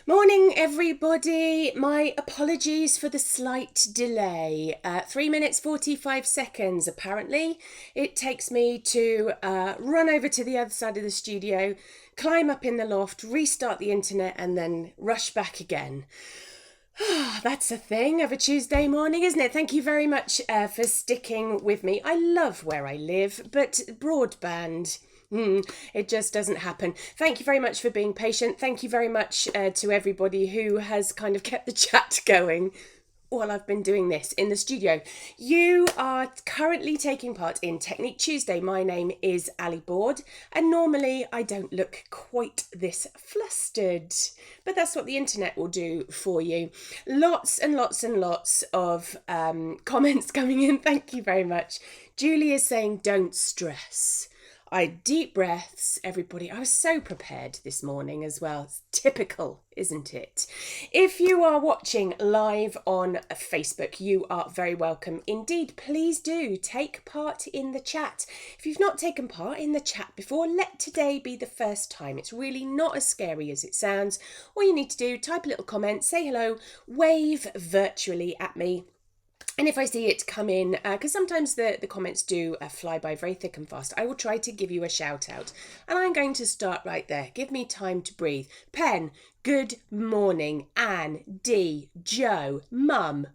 Morning, everybody. My apologies for the slight delay. 3 minutes, 45 seconds, apparently. It takes me to run over to the other side of the studio, climb up in the loft, restart the internet, and then rush back again. That's a thing of a Tuesday morning, isn't it? Thank you very much for sticking with me. I love where I live, but broadband... it just doesn't happen. Thank you very much for being patient. Thank you very much to everybody who has kind of kept the chat going while I've been doing this in the studio. You are currently taking part in Technique Tuesday. My name is Ali Board, and normally I don't look quite this flustered, but that's what the internet will do for you. Lots and lots and lots of comments coming in. Thank you very much. Julie is saying, don't stress. Deep breaths, everybody. I was so prepared this morning as well. It's typical, isn't it? If you are watching live on Facebook, you are very welcome. Indeed, please do take part in the chat. If you've not taken part in the chat before, let today be the first time. It's really not as scary as it sounds. All you need to do, type a little comment, say hello, wave virtually at me. And if I see it come in, because sometimes the comments do fly by very thick and fast, I will try to give you a shout out. And I'm going to start right there. Give me time to breathe. Pen, good morning. Anne, Dee, Joe, Mum,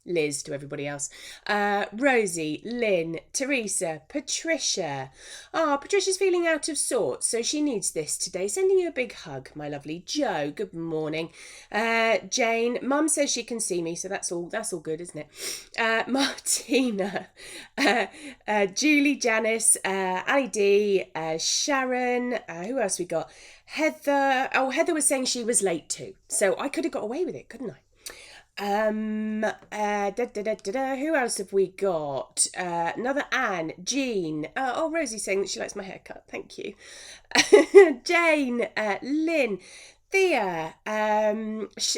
Liz to everybody else, Rosie, Lynn, Teresa, Patricia. Patricia's feeling out of sorts, so she needs this today. Sending you a big hug, my lovely Joe. Good morning. Jane, Mum says she can see me, so that's all good, isn't it? Martina, Julie, Janice, Ali D, Sharon, who else we got? Heather. Oh, Heather was saying she was late too, so I could have got away with it, couldn't I? Who else have we got? Another Anne, Jean. Rosie's saying that she likes my haircut. Thank you. Jane, Lynn, Thea. Lots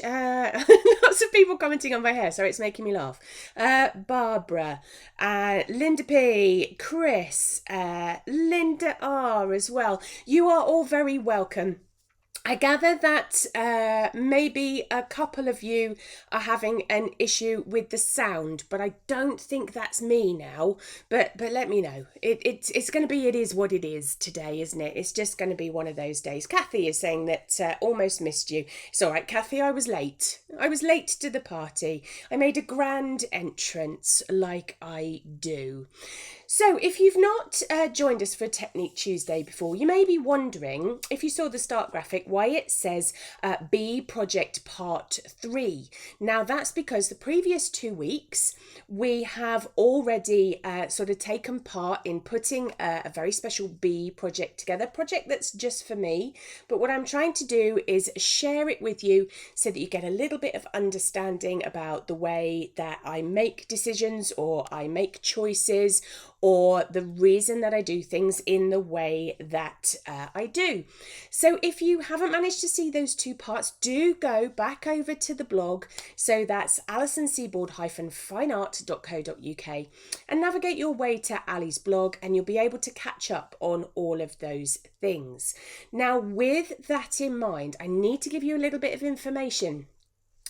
of people commenting on my hair. Sorry, it's making me laugh. Barbara, Linda P, Chris, Linda R as well. You are all very welcome. I gather that maybe a couple of you are having an issue with the sound, but I don't think that's me now. But let me know. It's going to be, it is what it is today, isn't it? It's just going to be one of those days. Kathy is saying that almost missed you. It's all right, Kathy, I was late. I was late to the party. I made a grand entrance like I do. So if you've not joined us for Technique Tuesday before, you may be wondering, if you saw the start graphic, why it says B Project Part 3. Now that's because the previous 2 weeks we have already sort of taken part in putting a very special B project together, a project that's just for me. But what I'm trying to do is share it with you so that you get a little bit of understanding about the way that I make decisions or I make choices, or the reason that I do things in the way that I do. So if you haven't managed to see those 2 parts, do go back over to the blog. So that's alisonseaboard-fineart.co.uk, and navigate your way to Ali's blog, and you'll be able to catch up on all of those things. Now, with that in mind, I need to give you a little bit of information.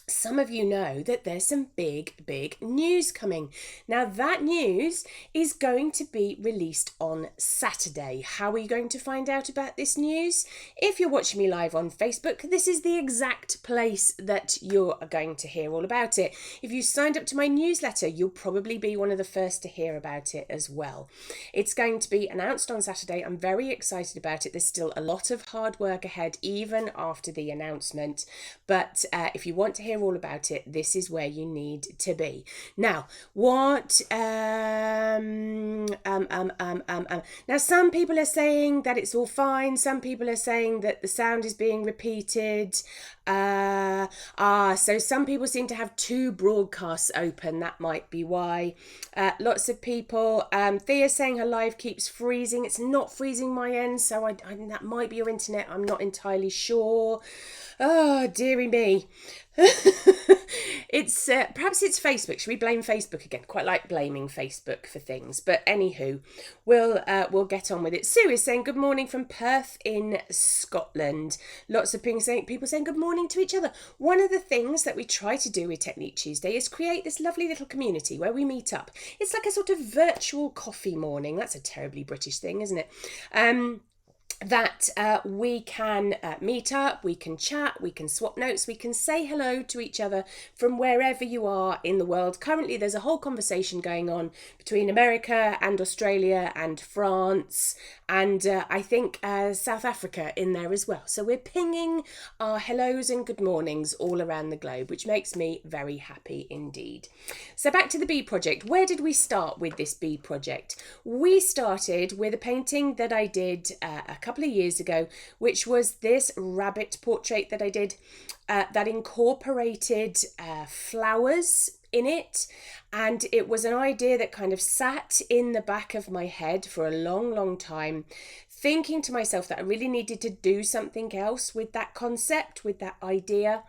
Some of you know that there's some big news coming. Now that news is going to be released on Saturday. How are you going to find out about this news? If you're watching me live on Facebook, this is the exact place that you're going to hear all about it. If you signed up to my newsletter, you'll probably be one of the first to hear about it as well. It's going to be announced on Saturday. I'm very excited about it. There's still a lot of hard work ahead, even after the announcement. But if you want to hear all about it, this is where you need to be. Now, what now some people are saying that it's all fine, some people are saying that the sound is being repeated. So some people seem to have 2 broadcasts open. That might be why. Lots of people, Thea saying her live keeps freezing. It's not freezing my end, so I that might be your internet. I'm not entirely sure. Oh, dearie me. It's perhaps it's Facebook. Should we blame Facebook again? Quite like blaming Facebook for things. But anywho, we'll get on with it. Sue is saying good morning from Perth in Scotland. Lots of people saying good morning morning to each other. One of the things that we try to do with Technique Tuesday is create this lovely little community where we meet up. It's like a sort of virtual coffee morning. That's a terribly British thing, isn't it? That we can meet up, we can chat, we can swap notes, we can say hello to each other from wherever you are in the world. Currently, there's a whole conversation going on between America and Australia and France and I think South Africa in there as well. So we're pinging our hellos and good mornings all around the globe, which makes me very happy indeed. So back to the bee project. Where did we start with this bee project? We started with a painting that I did a couple of years ago, which was this rabbit portrait that I did that incorporated flowers in it, and it was an idea that kind of sat in the back of my head for a long time, thinking to myself that I really needed to do something else with that concept, with that idea,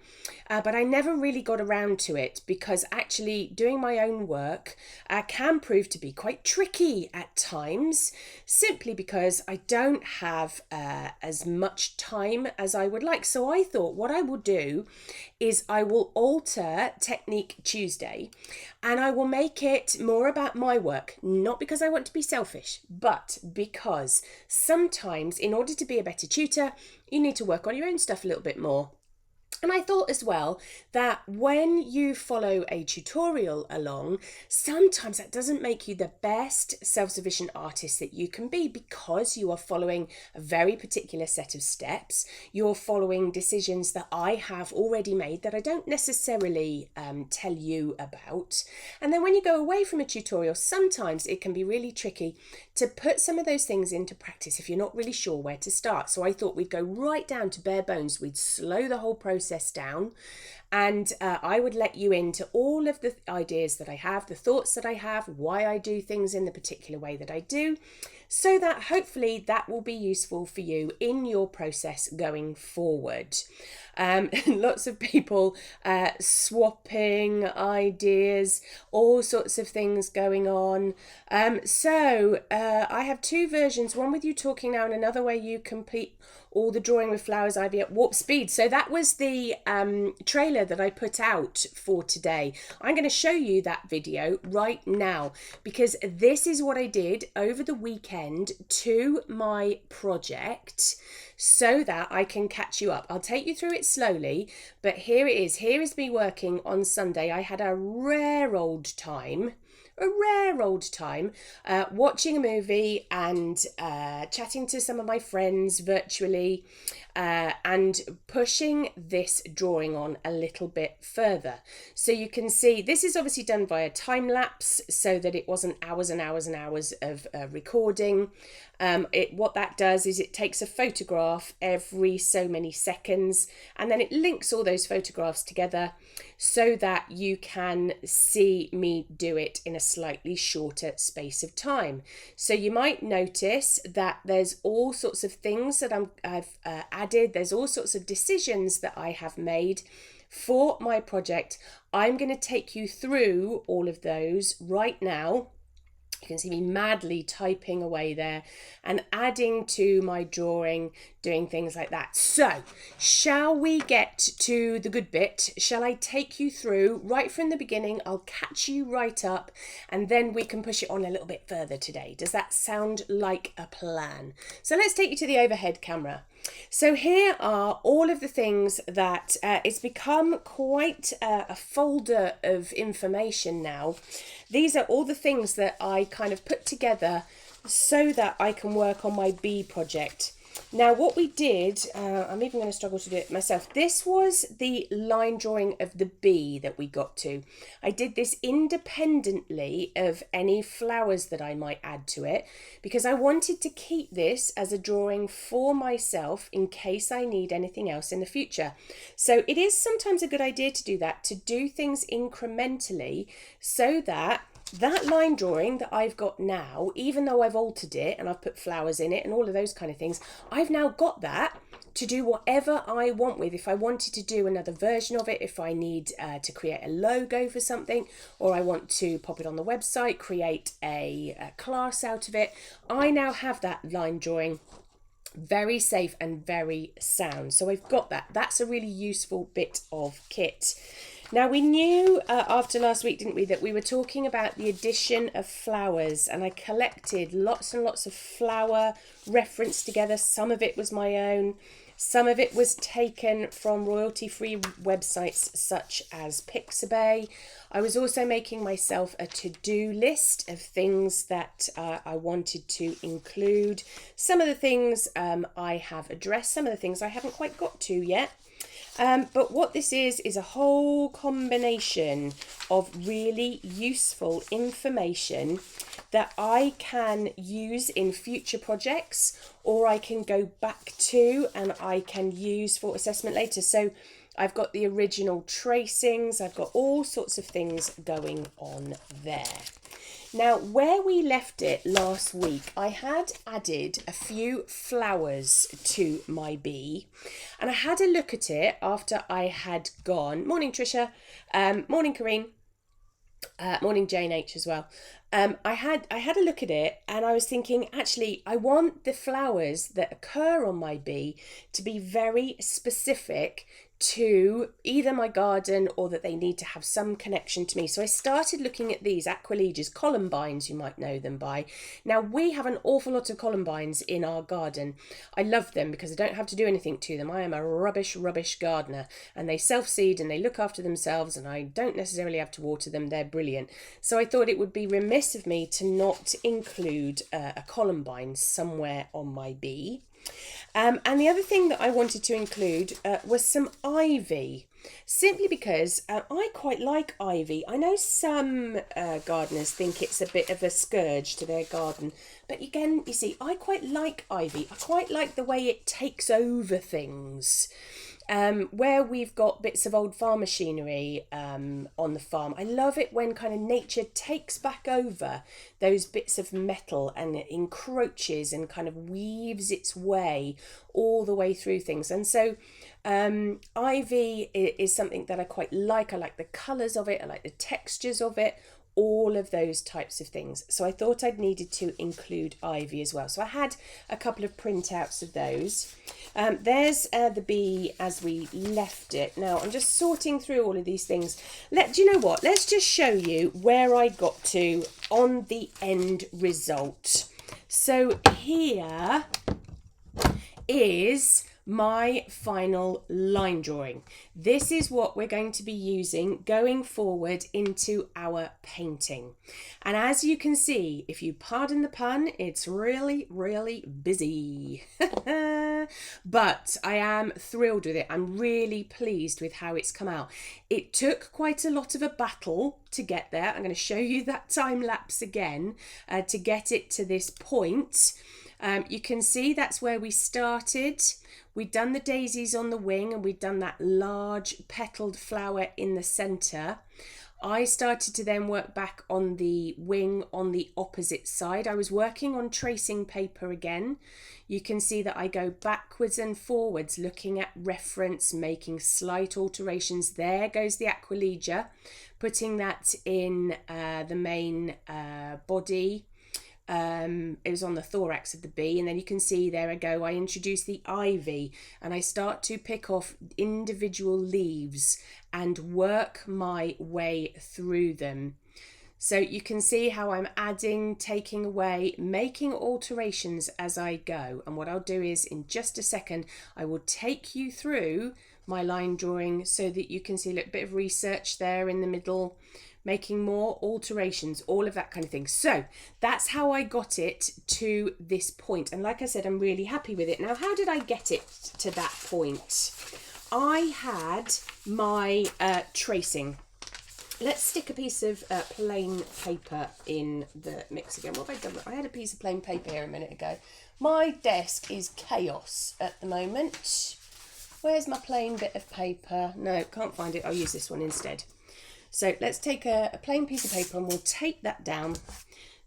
but I never really got around to it because actually doing my own work can prove to be quite tricky at times, simply because I don't have as much time as I would like. So I thought what I will do is I will alter Technique Tuesday and I will make it more about my work, not because I want to be selfish, but because sometimes in order to be a better tutor, you need to work on your own stuff a little bit more. And I thought as well that when you follow a tutorial along, sometimes that doesn't make you the best self-sufficient artist that you can be because you are following a very particular set of steps. You're following decisions that I have already made that I don't necessarily tell you about. And then when you go away from a tutorial, sometimes it can be really tricky to put some of those things into practice if you're not really sure where to start. So I thought we'd go right down to bare bones. We'd slow the whole process down, and I would let you into all of the ideas that I have, the thoughts that I have, why I do things in the particular way that I do, so that hopefully that will be useful for you in your process going forward. Lots of people swapping ideas, all sorts of things going on. So I have two versions, one with you talking now and another where you complete all the drawing with flowers ivy at warp speed. So that was the trailer that I put out for today. I'm going to show you that video right now because this is what I did over the weekend to my project so that I can catch you up. I'll take you through it slowly, but here it is. Here is me working on Sunday. I had a rare old time watching a movie and chatting to some of my friends virtually and pushing this drawing on a little bit further. So you can see this is obviously done via time lapse so that it wasn't hours and hours and hours of recording. What that does is it takes a photograph every so many seconds and then it links all those photographs together so that you can see me do it in a slightly shorter space of time. So you might notice that there's all sorts of things that I've added. There's all sorts of decisions that I have made for my project. I'm going to take you through all of those right now. You can see me madly typing away there and adding to my drawing, doing things like that. So, shall we get to the good bit? Shall I take you through right from the beginning? I'll catch you right up and then we can push it on a little bit further today. Does that sound like a plan? So let's take you to the overhead camera. So here are all of the things that it's become quite a folder of information now. These are all the things that I kind of put together so that I can work on my bee project. Now what we did, I'm even going to struggle to do it myself. This was the line drawing of the bee that we got to. I did this independently of any flowers that I might add to it because I wanted to keep this as a drawing for myself in case I need anything else in the future. So it is sometimes a good idea to do that, to do things incrementally so that that line drawing that I've got now, even though I've altered it and I've put flowers in it and all of those kind of things, I've now got that to do whatever I want with. If I wanted to do another version of it, if I need to create a logo for something, or I want to pop it on the website, create a class out of it, I now have that line drawing Very safe and very sound. So I've got that. That's a really useful bit of kit. Now we knew after last week, didn't we, that we were talking about the addition of flowers, and I collected lots and lots of flower reference together. Some of it was my own. Some of it was taken from royalty-free websites such as Pixabay. I was also making myself a to-do list of things that I wanted to include. Some of the things I have addressed, some of the things I haven't quite got to yet. But what this is a whole combination of really useful information that I can use in future projects, or I can go back to and I can use for assessment later. So I've got the original tracings, I've got all sorts of things going on there. Now, where we left it last week, I had added a few flowers to my bee, and I had a look at it after I had gone. Morning, Trisha. Morning, Karine. Morning, Jane H as well. I had a look at it, and I was thinking, actually, I want the flowers that occur on my bee to be very specific to either my garden or that they need to have some connection to me. So I started looking at these Aquilegias, columbines, you might know them by. Now, we have an awful lot of columbines in our garden. I love them because I don't have to do anything to them. I am a rubbish gardener, and they self-seed and they look after themselves, and I don't necessarily have to water them. They're brilliant. So I thought it would be remiss of me to not include a columbine somewhere on my bee. And the other thing that I wanted to include was some ivy, simply because I quite like ivy. I know some gardeners think it's a bit of a scourge to their garden, but again, you see, I quite like ivy. I quite like the way it takes over things. Where we've got bits of old farm machinery on the farm, I love it when kind of nature takes back over those bits of metal and it encroaches and kind of weaves its way all the way through things. And so ivy is something that I quite like. I like the colours of it, I like the textures of it, all of those types of things. So I thought I'd needed to include ivy as well. So I had a couple of printouts of those. There's the bee as we left it. Now I'm just sorting through all of these things. Do you know what? Let's just show you where I got to on the end result. So here is my final line drawing. This is what we're going to be using going forward into our painting. And as you can see, if you pardon the pun, it's really, really busy. But I am thrilled with it. I'm really pleased with how it's come out. It took quite a lot of a battle to get there. I'm going to show you that time lapse again to get it to this point. You can see that's where we started. We'd done the daisies on the wing and we'd done that large petaled flower in the centre. I started to then work back on the wing on the opposite side. I was working on tracing paper again. You can see that I go backwards and forwards looking at reference, making slight alterations. There goes the Aquilegia, putting that in the main body. It was on the thorax of the bee, and then you can see there I go, I introduce the ivy and I start to pick off individual leaves and work my way through them. So you can see how I'm adding, taking away, making alterations as I go. And what I'll do is in just a second I will take you through my line drawing so that you can see a little bit of research there in the middle, making more alterations, all of that kind of thing. So that's how I got it to this point. And like I said, I'm really happy with it. Now, how did I get it to that point? I had my tracing. Let's stick a piece of plain paper in the mix again. What have I done? I had a piece of plain paper here a minute ago. My desk is chaos at the moment. Where's my plain bit of paper? No, can't find it. I'll use this one instead. So let's take a plain piece of paper and we'll tape that down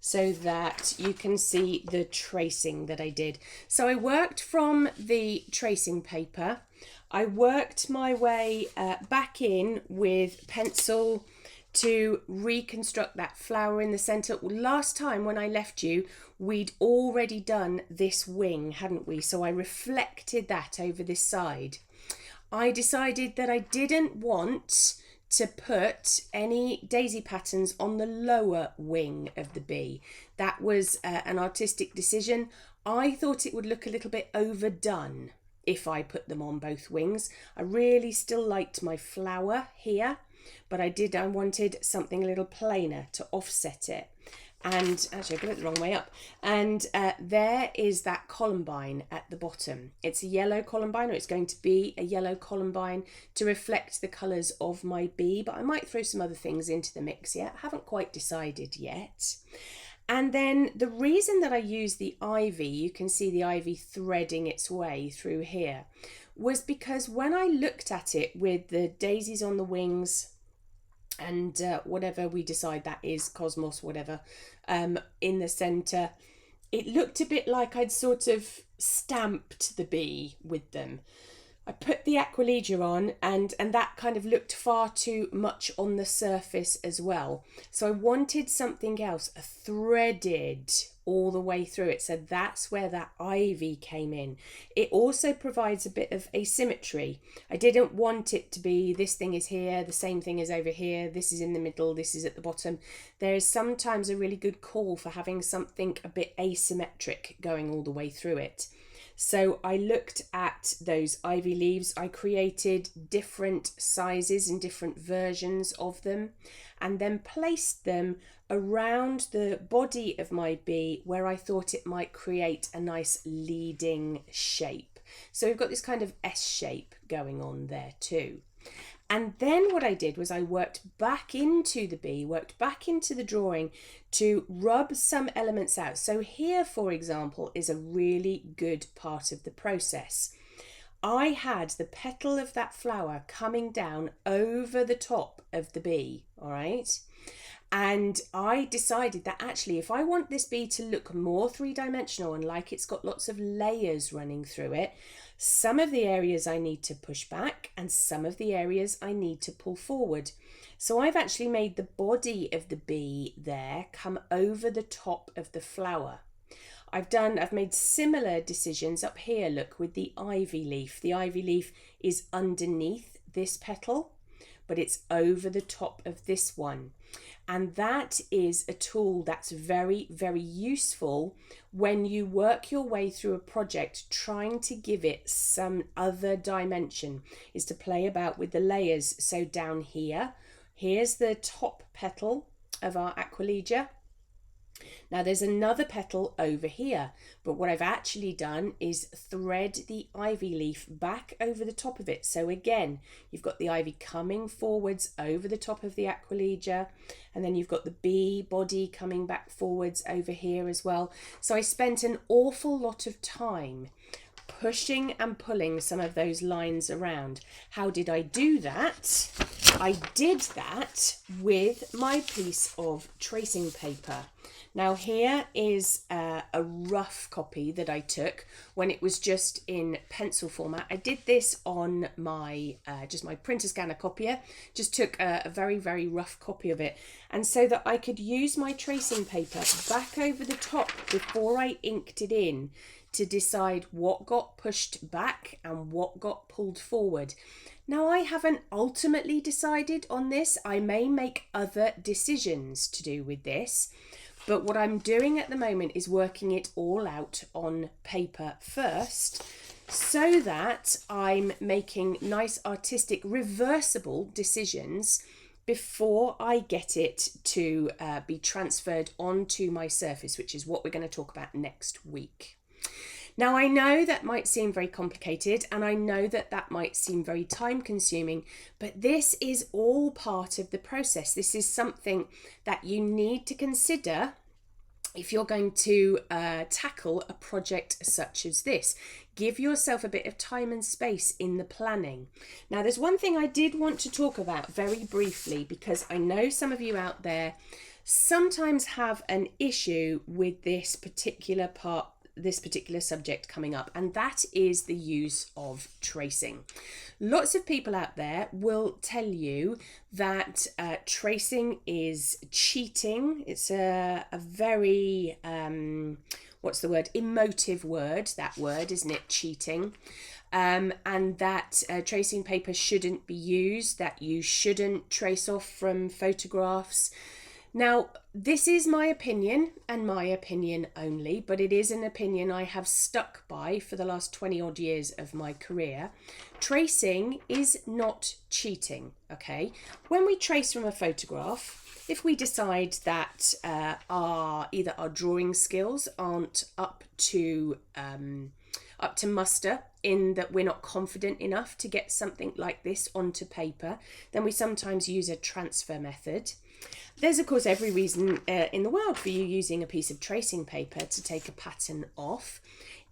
so that you can see the tracing that I did. So I worked from the tracing paper. I worked my way back in with pencil to reconstruct that flower in the centre. Last time when I left you, we'd already done this wing, hadn't we? So I reflected that over this side. I decided that I didn't want to put any daisy patterns on the lower wing of the bee. That was an artistic decision. I thought it would look a little bit overdone if I put them on both wings. I really still liked my flower here, but I wanted something a little plainer to offset it. And actually I got it the wrong way up. And there is that columbine at the bottom. It's a yellow columbine, or it's going to be a yellow columbine to reflect the colours of my bee, but I might throw some other things into the mix yet. I haven't quite decided yet. And then the reason that I use the ivy, you can see the ivy threading its way through here, was because when I looked at it with the daisies on the wings and whatever we decide that is, cosmos, whatever, in the centre, it looked a bit like I'd sort of stamped the bee with them. I put the Aquilegia on and that kind of looked far too much on the surface as well. So I wanted something else, threaded all the way through it. So that's where that ivy came in. It also provides a bit of asymmetry. I didn't want it to be this thing is here, the same thing is over here, this is in the middle, this is at the bottom. There is sometimes a really good call for having something a bit asymmetric going all the way through it. So I looked at those ivy leaves. I created different sizes and different versions of them, and then placed them around the body of my bee where I thought it might create a nice leading shape. So we've got this kind of S shape going on there too. And then what I did was I worked back into the bee, worked back into the drawing to rub some elements out. So here, for example, is a really good part of the process. I had the petal of that flower coming down over the top of the bee, all right? And I decided that actually if I want this bee to look more three-dimensional and like it's got lots of layers running through it, some of the areas I need to push back and some of the areas I need to pull forward. So I've actually made the body of the bee there come over the top of the flower. I've made similar decisions up here, look, with the ivy leaf. The ivy leaf is underneath this petal, but it's over the top of this one. And that is a tool that's very, very useful when you work your way through a project trying to give it some other dimension, is to play about with the layers. So down here, here's the top petal of our Aquilegia. Now there's another petal over here, but what I've actually done is thread the ivy leaf back over the top of it. So again, you've got the ivy coming forwards over the top of the Aquilegia, and then you've got the bee body coming back forwards over here as well. So I spent an awful lot of time pushing and pulling some of those lines around. How did I do that? I did that with my piece of tracing paper. Now here is a rough copy that I took when it was just in pencil format. I did this on my just my printer scanner copier, just took a very, very rough copy of it. And so that I could use my tracing paper back over the top before I inked it in to decide what got pushed back and what got pulled forward. Now I haven't ultimately decided on this. I may make other decisions to do with this. But what I'm doing at the moment is working it all out on paper first, so that I'm making nice artistic reversible decisions before I get it to be transferred onto my surface, which is what we're going to talk about next week. Now, I know that might seem very complicated, and I know that that might seem very time consuming, but this is all part of the process. This is something that you need to consider if you're going to tackle a project such as this. Give yourself a bit of time and space in the planning. Now, there's one thing I did want to talk about very briefly, because I know some of you out there sometimes have an issue with this particular part this particular subject coming up, and that is the use of tracing. Lots of people out there will tell you that tracing is cheating. It's a very, what's the word? Emotive word, that word, isn't it? Cheating. And that tracing paper shouldn't be used, that you shouldn't trace off from photographs. Now, this is my opinion and my opinion only, but it is an opinion I have stuck by for the last 20 odd years of my career. Tracing is not cheating, okay? When we trace from a photograph, if we decide that either our drawing skills aren't up to muster, in that we're not confident enough to get something like this onto paper, then we sometimes use a transfer method. There's of course every reason in the world for you using a piece of tracing paper to take a pattern off.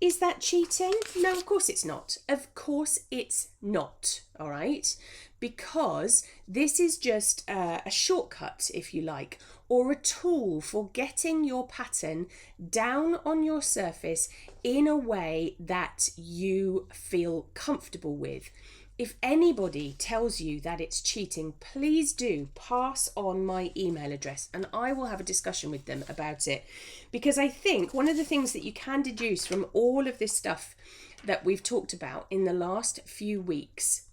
Is that cheating? No, of course it's not. Of course it's not, all right? Because this is just a shortcut, if you like, or a tool for getting your pattern down on your surface in a way that you feel comfortable with. If anybody tells you that it's cheating, please do pass on my email address and I will have a discussion with them about it. Because I think one of the things that you can deduce from all of this stuff that we've talked about in the last few weeks,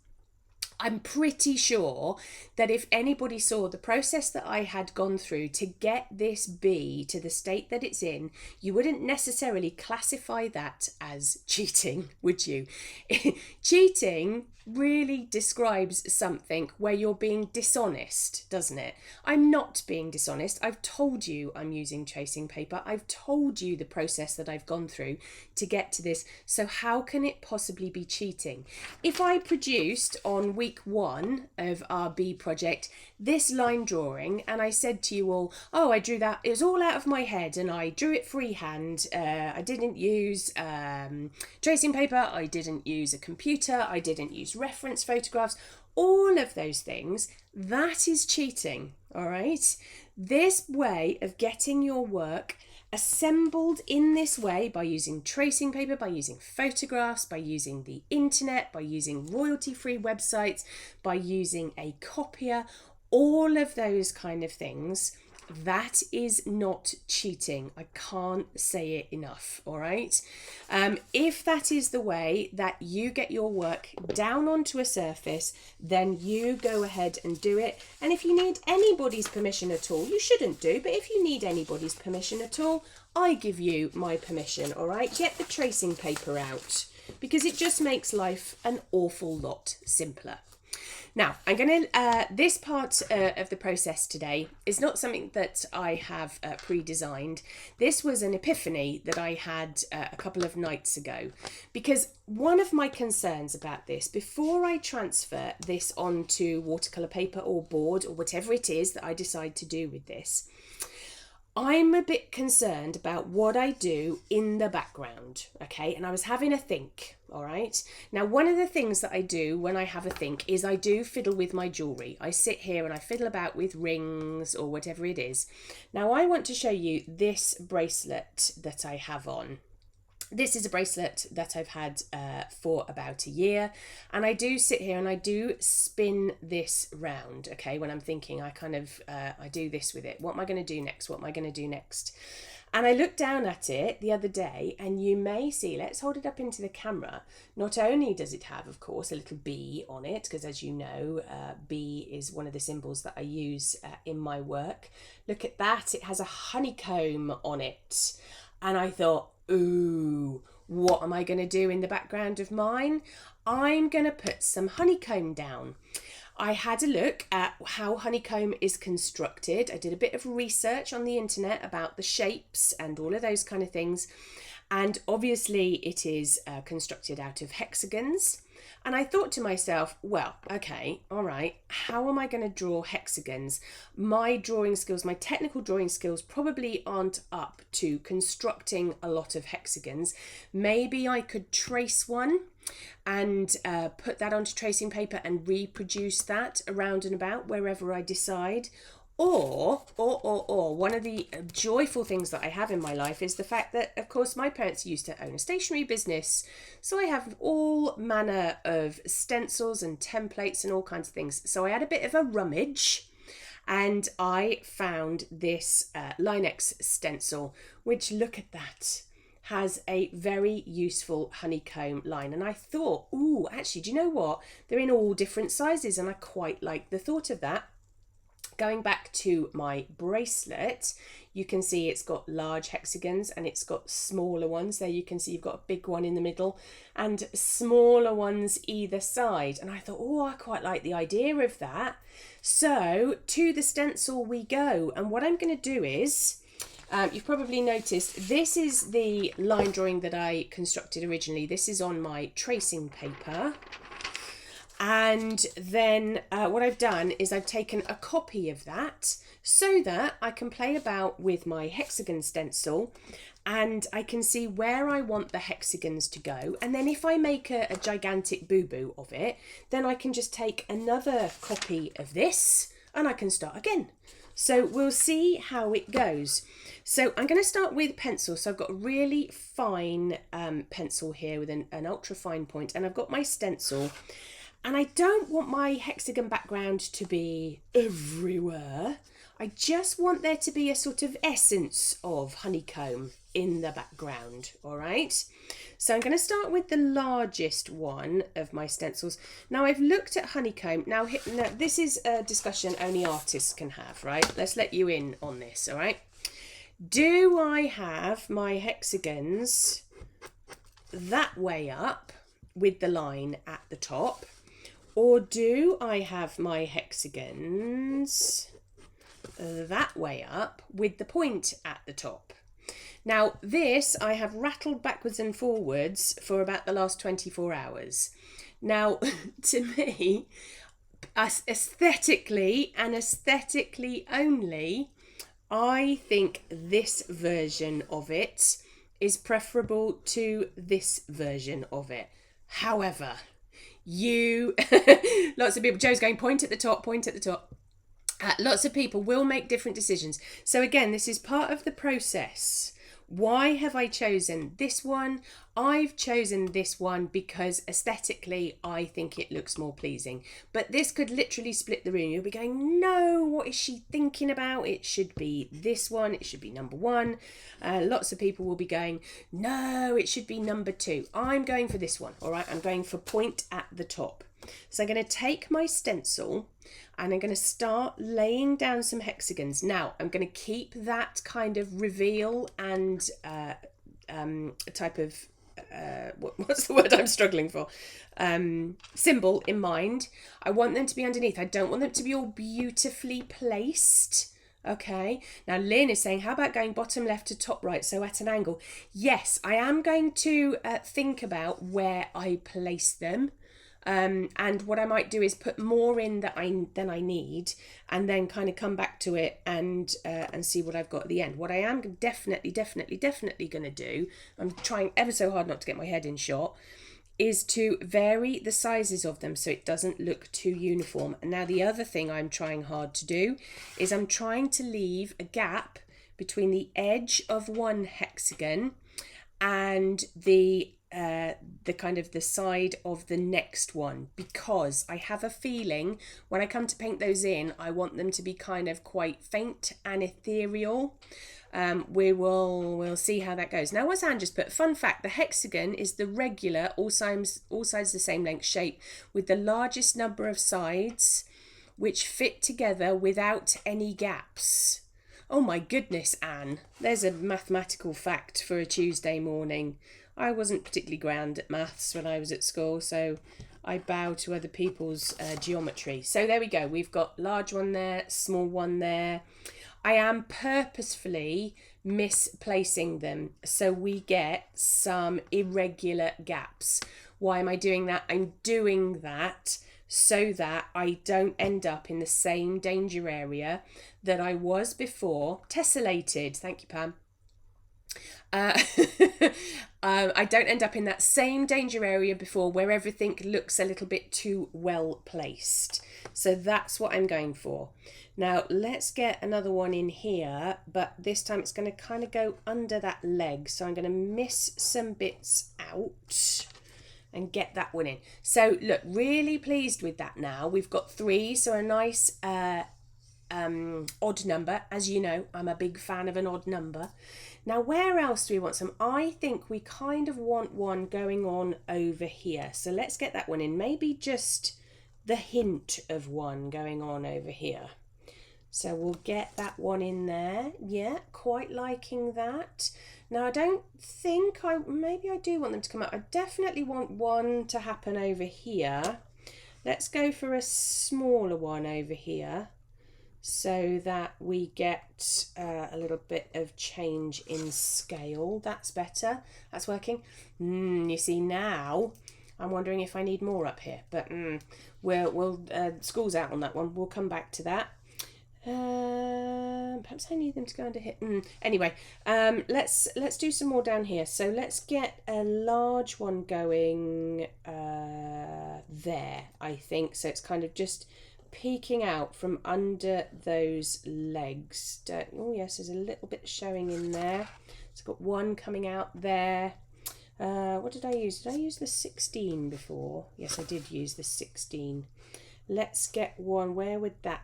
I'm pretty sure that if anybody saw the process that I had gone through to get this bee to the state that it's in, you wouldn't necessarily classify that as cheating, would you? Cheating really describes something where you're being dishonest, doesn't it? I'm not being dishonest. I've told you I'm using tracing paper. I've told you the process that I've gone through to get to this. So how can it possibly be cheating? If I produced on week 1 of our bee project this line drawing and I said to you all, oh, I drew that, it was all out of my head and I drew it freehand, I didn't use tracing paper, I didn't use a computer, I didn't use reference photographs, all of those things, that is cheating, all right? This way of getting your work assembled in this way by using tracing paper, by using photographs, by using the internet, by using royalty-free websites, by using a copier, all of those kind of things, that is not cheating. I can't say it enough, all right? If that is the way that you get your work down onto a surface, then you go ahead and do it. And if you need anybody's permission at all, you shouldn't do, but if you need anybody's permission at all, I give you my permission, all right? Get the tracing paper out because it just makes life an awful lot simpler. Now, I'm going to, this part of the process today is not something that I have pre-designed. This was an epiphany that I had a couple of nights ago, because one of my concerns about this, before I transfer this onto watercolour paper or board or whatever it is that I decide to do with this, I'm a bit concerned about what I do in the background, okay? And I was having a think, all right? Now, one of the things that I do when I have a think is I do fiddle with my jewellery. I sit here and I fiddle about with rings or whatever it is. Now, I want to show you this bracelet that I have on. This is a bracelet that I've had for about a year, and I do sit here and I do spin this round, okay, when I'm thinking, I do this with it. What am I going to do next? What am I going to do next? And I looked down at it the other day and you may see, let's hold it up into the camera. Not only does it have, of course, a little bee on it, because as you know, bee is one of the symbols that I use in my work. Look at that, it has a honeycomb on it. And I thought, ooh, what am I going to do in the background of mine? I'm going to put some honeycomb down. I had a look at how honeycomb is constructed. I did a bit of research on the internet about the shapes and all of those kind of things. And obviously it is constructed out of hexagons. And I thought to myself, well, okay, all right, how am I going to draw hexagons? My drawing skills, my technical drawing skills probably aren't up to constructing a lot of hexagons. Maybe I could trace one and put that onto tracing paper and reproduce that around and about wherever I decide. Or one of the joyful things that I have in my life is the fact that, of course, my parents used to own a stationery business. So I have all manner of stencils and templates and all kinds of things. So I had a bit of a rummage and I found this Linex stencil, which, look at that, has a very useful honeycomb line. And I thought, ooh, actually, do you know what? They're in all different sizes and I quite like the thought of that. Going back to my bracelet, you can see it's got large hexagons and it's got smaller ones. There you can see you've got a big one in the middle and smaller ones either side. And I thought, oh, I quite like the idea of that. So to the stencil we go. And what I'm going to do is, you've probably noticed, this is the line drawing that I constructed originally. This is on my tracing paper. And then what I've done is I've taken a copy of that so that I can play about with my hexagon stencil and I can see where I want the hexagons to go. And then if I make a gigantic boo-boo of it, then I can just take another copy of this and I can start again. So we'll see how it goes. So I'm going to start with pencil. So I've got a really fine pencil here with an ultra fine point, and I've got my stencil. And I don't want my hexagon background to be everywhere. I just want there to be a sort of essence of honeycomb in the background, all right? So I'm going to start with the largest one of my stencils. Now I've looked at honeycomb. Now this is a discussion only artists can have, right? Let's let you in on this, all right? Do I have my hexagons that way up with the line at the top? Or do I have my hexagons that way up with the point at the top? Now this I have rattled backwards and forwards for about the last 24 hours. Now to me, aesthetically and aesthetically only, I think this version of it is preferable to this version of it. However, lots of people, Joe's going, point at the top, point at the top. Lots of people will make different decisions. So again, this is part of the process. Why have I chosen this one? I've chosen this one because aesthetically I think it looks more pleasing. But this could literally split the room. You'll be going, no, what is she thinking about? It should be this one. It should be number one. Lots of people will be going, no, it should be number two. I'm going for this one. All right, I'm going for point at the top. So I'm going to take my stencil and I'm going to start laying down some hexagons. Now, I'm going to keep that kind of reveal and type of, what's the word I'm struggling for? Symbol in mind. I want them to be underneath. I don't want them to be all beautifully placed. Okay, now Lynn is saying, how about going bottom left to top right, so at an angle? Yes, I am going to think about where I place them. And what I might do is put more in than I need, and then kind of come back to it and see what I've got at the end. What I am definitely going to do, I'm trying ever so hard not to get my head in shot, is to vary the sizes of them so it doesn't look too uniform. And now the other thing I'm trying hard to do is I'm trying to leave a gap between the edge of one hexagon and the kind of the side of the next one, because I have a feeling when I come to paint those in, I want them to be kind of quite faint and ethereal. We'll see how that goes. Now, what's Anne just put? Fun fact, the hexagon is the regular, all sides the same length shape with the largest number of sides which fit together without any gaps. Oh my goodness, Anne. There's a mathematical fact for a Tuesday morning. I wasn't particularly grand at maths when I was at school, so I bow to other people's geometry. So there we go. We've got large one there, small one there. I am purposefully misplacing them so we get some irregular gaps. Why am I doing that? I'm doing that so that I don't end up in the same danger area that I was before. Tessellated. Thank you, Pam. Uh, I don't end up in that same danger area before where everything looks a little bit too well placed. So that's what I'm going for. Now let's get another one in here, but this time it's going to kind of go under that leg. So I'm going to miss some bits out and get that one in. So look, really pleased with that now. We've got 3, so a nice odd number. As you know, I'm a big fan of an odd number. Now, where else do we want some? I think we kind of want one going on over here. So let's get that one in. Maybe just the hint of one going on over here. So we'll get that one in there. Yeah, quite liking that. Now, I don't think maybe I do want them to come out. I definitely want one to happen over here. Let's go for a smaller one over here, so that we get a little bit of change in scale. That's better. That's working. You see, now I'm wondering if I need more up here, but we'll school's out on that one. We'll come back to that. Perhaps I need them to go under here. Anyway, let's do some more down here. So let's get a large one going there, I think. So it's kind of just peeking out from under those legs. Oh yes, there's a little bit showing in there. It's got one coming out there. What did I use? Did I use the 16 before? Yes, I did use the 16. Let's get one. Where would that...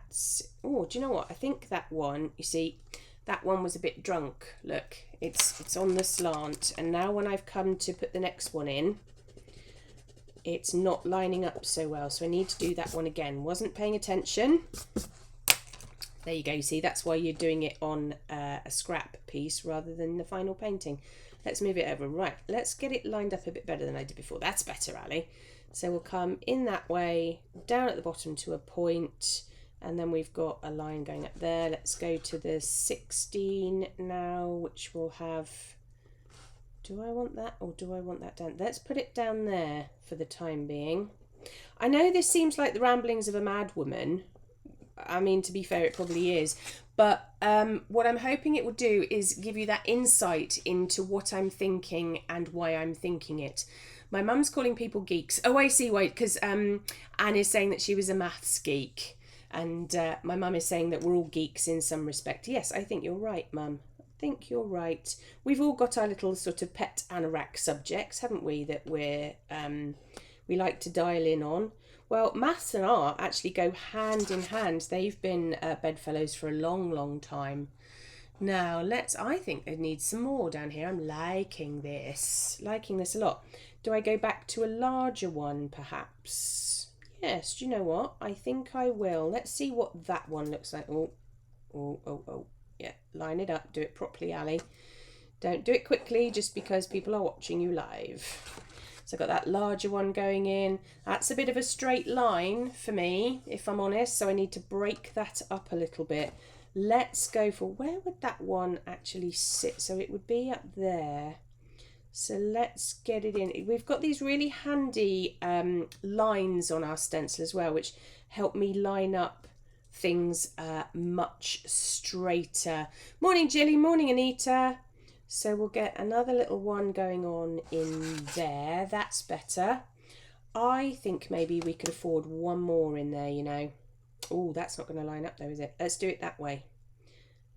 Oh, do you know what? I think that one, you see, that one was a bit drunk. Look, it's on the slant. And now when I've come to put the next one in, it's not lining up so well. So I need to do that one again. Wasn't paying attention. There you go. You see, that's why you're doing it on a scrap piece rather than the final painting. Let's move it over. Right, let's get it lined up a bit better than I did before. That's better, Ali. So we'll come in that way, down at the bottom to a point, and then we've got a line going up there. Let's go to the 16 now, which will have... Do I want that or do I want that down? Let's put it down there for the time being. I know this seems like the ramblings of a mad woman. I mean, to be fair, it probably is. But what I'm hoping it will do is give you that insight into what I'm thinking and why I'm thinking it. My mum's calling people geeks. Oh, I see why, because Anne is saying that she was a maths geek. And my mum is saying that we're all geeks in some respect. Yes, I think you're right, Mum. I think you're right. We've all got our little sort of pet anorak subjects, haven't we, that we like to dial in on. Well, maths and art actually go hand in hand. They've been bedfellows for a long, long time. Now, I think they need some more down here. I'm liking this a lot. Do I go back to a larger one, perhaps? Yes, do you know what? I think I will. Let's see what that one looks like. Oh. Yeah, line it up. Do it properly, Ali. Don't do it quickly just because people are watching you live. So I've got that larger one going in. That's a bit of a straight line for me, if I'm honest. So I need to break that up a little bit. Let's go for... Where would that one actually sit? So it would be up there. So let's get it in. We've got these really handy lines on our stencil as well, which help me line up things much straighter. Morning, Jilly. Morning, Anita. So we'll get another little one going on in there. That's better. I think maybe we could afford one more in there, you know. Oh, that's not going to line up though, is it? Let's do it that way.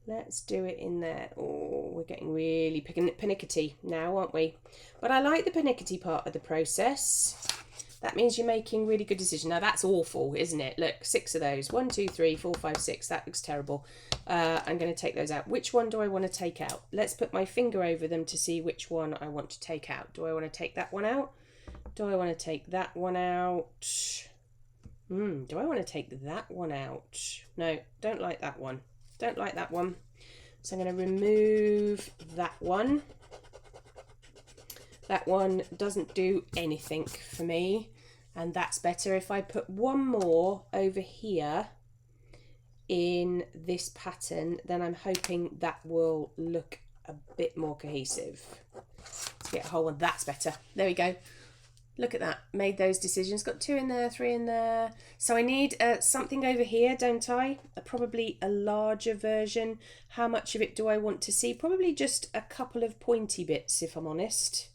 Let's do it in there. Oh, we're getting really pernickety now, aren't we? But I like the pernickety part of the process. That means you're making really good decisions. Now that's awful, isn't it? Look, 6 of those. 1, 2, 3, 4, 5, 6. That looks terrible. I'm going to take those out. Which one do I want to take out? Let's put my finger over them to see which one I want to take out. Do I want to take that one out? Do I want to take that one out? Do I want to take that one out? No, don't like that one. Don't like that one. So I'm going to remove that one. That one doesn't do anything for me. And that's better. If I put one more over here in this pattern, then I'm hoping that will look a bit more cohesive. Let's get a whole one. That's better. There we go. Look at that, made those decisions. Got 2 in there, 3 in there. So I need something over here, don't I? Probably a larger version. How much of it do I want to see? Probably just a couple of pointy bits, if I'm honest.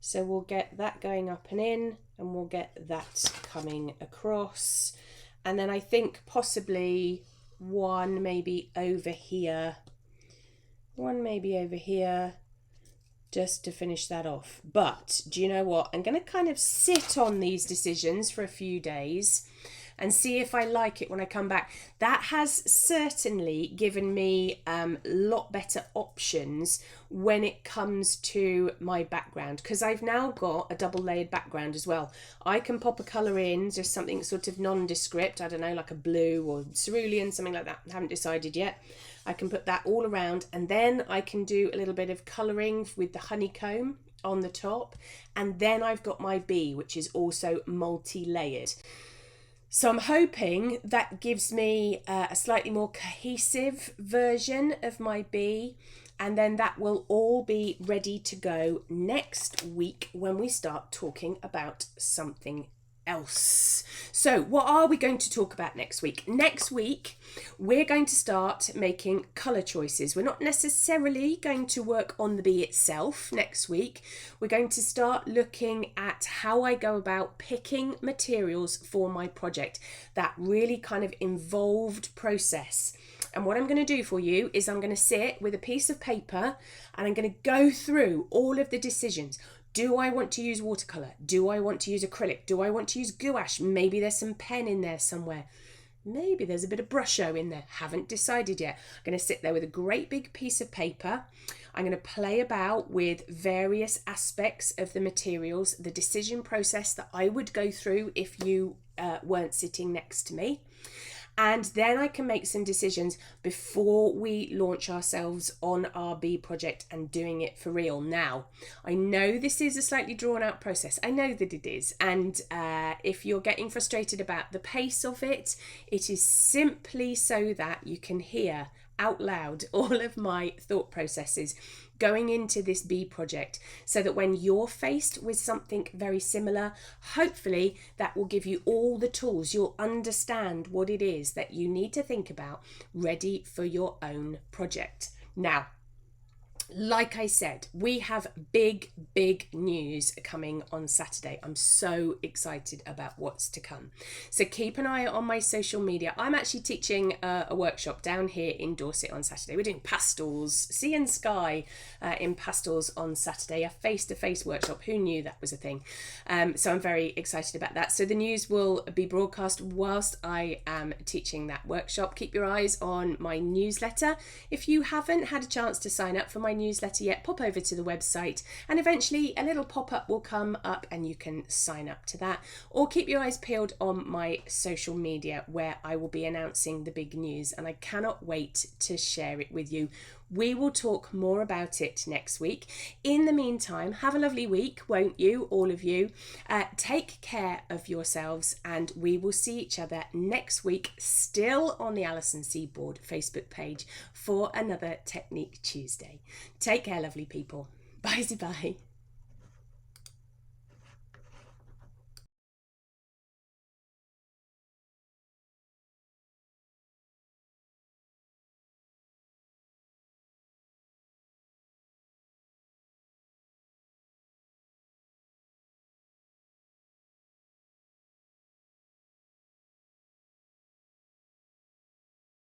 So we'll get that going up and in, and we'll get that coming across. And then I think possibly one maybe over here. One maybe over here, just to finish that off. But do you know what? I'm going to kind of sit on these decisions for a few days and see if I like it when I come back. That has certainly given me a lot better options when it comes to my background, because I've now got a double layered background as well. I can pop a colour in, just something sort of nondescript, I don't know, like a blue or cerulean, something like that. I haven't decided yet. I can put that all around, and then I can do a little bit of colouring with the honeycomb on the top, and then I've got my bee, which is also multi-layered. So I'm hoping that gives me a slightly more cohesive version of my bee, and then that will all be ready to go next week when we start talking about something else. So what are we going to talk about next week? Next week we're going to start making colour choices. We're not necessarily going to work on the bee itself next week. We're going to start looking at how I go about picking materials for my project, that really kind of involved process. And what I'm going to do for you is I'm going to sit with a piece of paper and I'm going to go through all of the decisions. Do I want to use watercolour? Do I want to use acrylic? Do I want to use gouache? Maybe there's some pen in there somewhere. Maybe there's a bit of brusho in there. Haven't decided yet. I'm going to sit there with a great big piece of paper. I'm going to play about with various aspects of the materials, the decision process that I would go through if you weren't sitting next to me. And then I can make some decisions before we launch ourselves on our bee project and doing it for real. Now, I know this is a slightly drawn out process. I know that it is. And if you're getting frustrated about the pace of it, it is simply so that you can hear out loud all of my thought processes going into this bee project, so that when you're faced with something very similar, hopefully that will give you all the tools. You'll understand what it is that you need to think about, ready for your own project. Now, like I said, we have big news coming on Saturday. I'm so excited about what's to come. So keep an eye on my social media. I'm actually teaching a workshop down here in Dorset on Saturday. We're doing pastels, sea and sky in pastels on Saturday, a face-to-face workshop. Who knew that was a thing? So I'm very excited about that. So the news will be broadcast whilst I am teaching that workshop. Keep your eyes on my newsletter. If you haven't had a chance to sign up for my newsletter yet, pop over to the website and eventually a little pop-up will come up and you can sign up to that, or keep your eyes peeled on my social media where I will be announcing the big news, and I cannot wait to share it with you. We will talk more about it next week. In the meantime, have a lovely week, won't you, all of you? Take care of yourselves, and we will see each other next week, still on the Alison Seaboard Facebook page, for another Technique Tuesday. Take care, lovely people. Bye-bye.